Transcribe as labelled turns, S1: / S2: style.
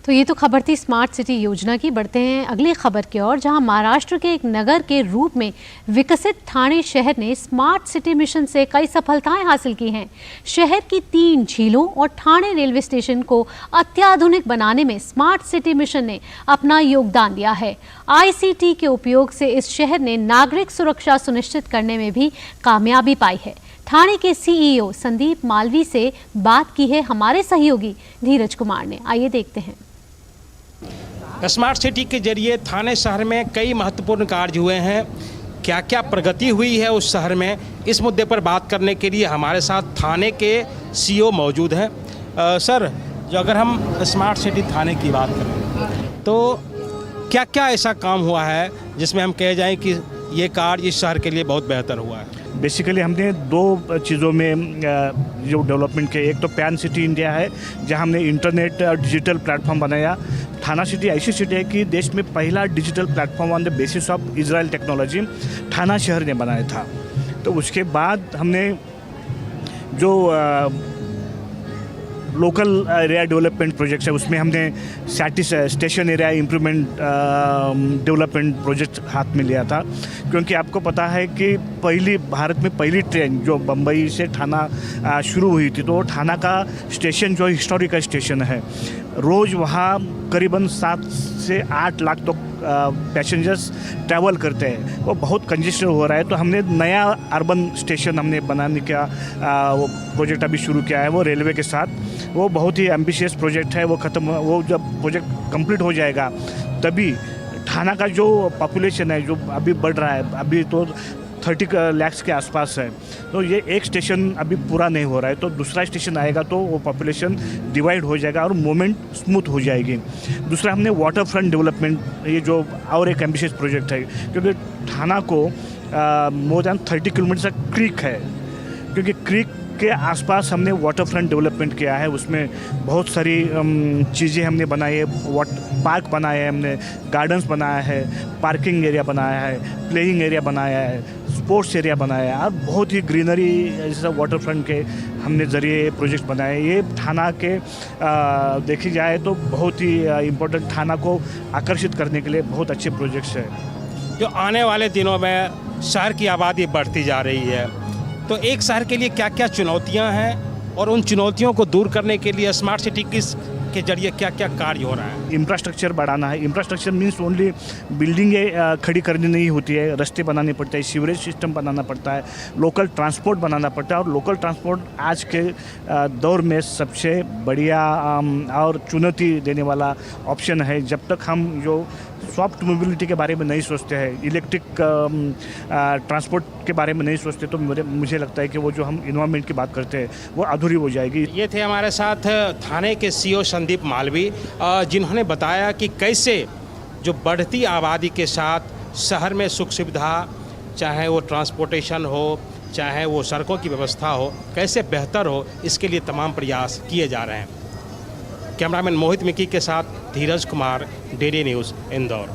S1: तो ये तो खबर थी स्मार्ट सिटी योजना की। बढ़ते हैं अगली खबर की ओर, जहां महाराष्ट्र के एक नगर के रूप में विकसित ठाणे शहर ने स्मार्ट सिटी मिशन से कई सफलताएं हासिल की हैं। शहर की 3 झीलों और ठाणे रेलवे स्टेशन को अत्याधुनिक बनाने में स्मार्ट सिटी मिशन ने अपना योगदान दिया है। ICT के उपयोग से इस शहर ने नागरिक सुरक्षा सुनिश्चित करने में भी कामयाबी पाई है। ठाणे के CEO संदीप मालवी से बात की है हमारे सहयोगी धीरज कुमार ने। आइए देखते हैं।
S2: स्मार्ट सिटी के जरिए ठाणे शहर में कई महत्वपूर्ण कार्य हुए हैं। क्या क्या प्रगति हुई है उस शहर में, इस मुद्दे पर बात करने के लिए हमारे साथ ठाणे के CEO मौजूद हैं। सर, जो अगर हम स्मार्ट सिटी ठाणे की बात करें तो क्या क्या ऐसा काम हुआ है जिसमें हम कह जाएं कि ये कार्य इस शहर के लिए बहुत बेहतर हुआ है?
S3: बेसिकली हमने 2 चीज़ों में जो डेवलपमेंट के, एक तो पैन सिटी इंडिया है जहां हमने इंटरनेट और डिजिटल प्लेटफॉर्म बनाया। ठाणा सिटी ऐसी सिटी है कि देश में पहला digital platform on the basis of Israel technology Thane शहर ने बनाया था। तो उसके बाद हमने जो लोकल एरिया डेवलपमेंट प्रोजेक्ट्स है उसमें हमने station area improvement development project हाथ में लिया था, क्योंकि आपको पता है कि भारत में पहली ट्रेन जो बम्बई से ठाणा शुरू हुई थी, तो ठाणा का स्टेशन जो हिस्टोरिकल स्टेशन है, रोज़ वहाँ करीबन 7 से 8 लाख तो पैसेंजर्स ट्रैवल करते हैं। वो बहुत कंजेस्टेड हो रहा है। तो हमने नया अर्बन स्टेशन हमने बनाने का वो प्रोजेक्ट अभी शुरू किया है, वो रेलवे के साथ। वो बहुत ही एम्बिशियस प्रोजेक्ट है। वो जब प्रोजेक्ट कंप्लीट हो जाएगा तभी ठाणा का जो पॉपुलेशन है, जो अभी बढ़ रहा है, अभी तो 30 लाख के आसपास है, तो ये एक स्टेशन अभी पूरा नहीं हो रहा है। तो दूसरा स्टेशन आएगा तो वो पॉपुलेशन डिवाइड हो जाएगा और मूवमेंट स्मूथ हो जाएगी। दूसरा हमने वाटर फ्रंट डेवलपमेंट, ये जो और एक एम्बिशियस प्रोजेक्ट है, क्योंकि ठाणा को मोर दैन 30 किलोमीटर का क्रीक है, क्योंकि क्रीक के आसपास हमने वाटर फ्रंट डेवलपमेंट किया है। उसमें बहुत सारी चीज़ें हमने बनाई है। पार्क बनाए हैं हमने, गार्डन्स बनाया है, पार्किंग एरिया बनाया है, प्लेइंग एरिया बनाया है, स्पोर्ट्स एरिया बनाया है, और बहुत ही ग्रीनरी जैसा वाटर फ्रंट के हमने ज़रिए प्रोजेक्ट बनाए। ये ठाणा के देखी जाए तो बहुत ही इम्पोर्टेंट, ठाणा को आकर्षित करने के लिए बहुत अच्छे प्रोजेक्ट्स हैं।
S2: जो आने वाले दिनों में शहर की आबादी बढ़ती जा रही है, तो एक शहर के लिए क्या क्या चुनौतियां हैं और उन चुनौतियों को दूर करने के लिए स्मार्ट सिटी के जरिए क्या क्या कार्य हो रहा है?
S3: इंफ्रास्ट्रक्चर बढ़ाना है। इंफ्रास्ट्रक्चर मीन्स ओनली बिल्डिंगें खड़ी करनी नहीं होती है, रास्ते बनाने पड़ते हैं, सीवरेज सिस्टम बनाना पड़ता है, लोकल ट्रांसपोर्ट बनाना पड़ता है। और लोकल ट्रांसपोर्ट आज के दौर में सबसे बढ़िया और चुनौती देने वाला ऑप्शन है। जब तक हम जो सॉफ्ट मोबिलिटी के बारे में नहीं सोचते हैं, इलेक्ट्रिक ट्रांसपोर्ट के बारे में नहीं सोचते, तो मुझे लगता है कि वो जो हम इन्वायरमेंट की बात करते हैं वो अधूरी हो जाएगी।
S2: ये थे हमारे साथ ठाणे के CEO संदीप मालवी, जिन्होंने बताया कि कैसे जो बढ़ती आबादी के साथ शहर में सुख सुविधा, चाहे वो ट्रांसपोर्टेशन हो, चाहे वो सड़कों की व्यवस्था हो, कैसे बेहतर हो, इसके लिए तमाम प्रयास किए जा रहे हैं। कैमरामैन मोहित मिकी के साथ धीरज कुमार, DD न्यूज़, इंदौर।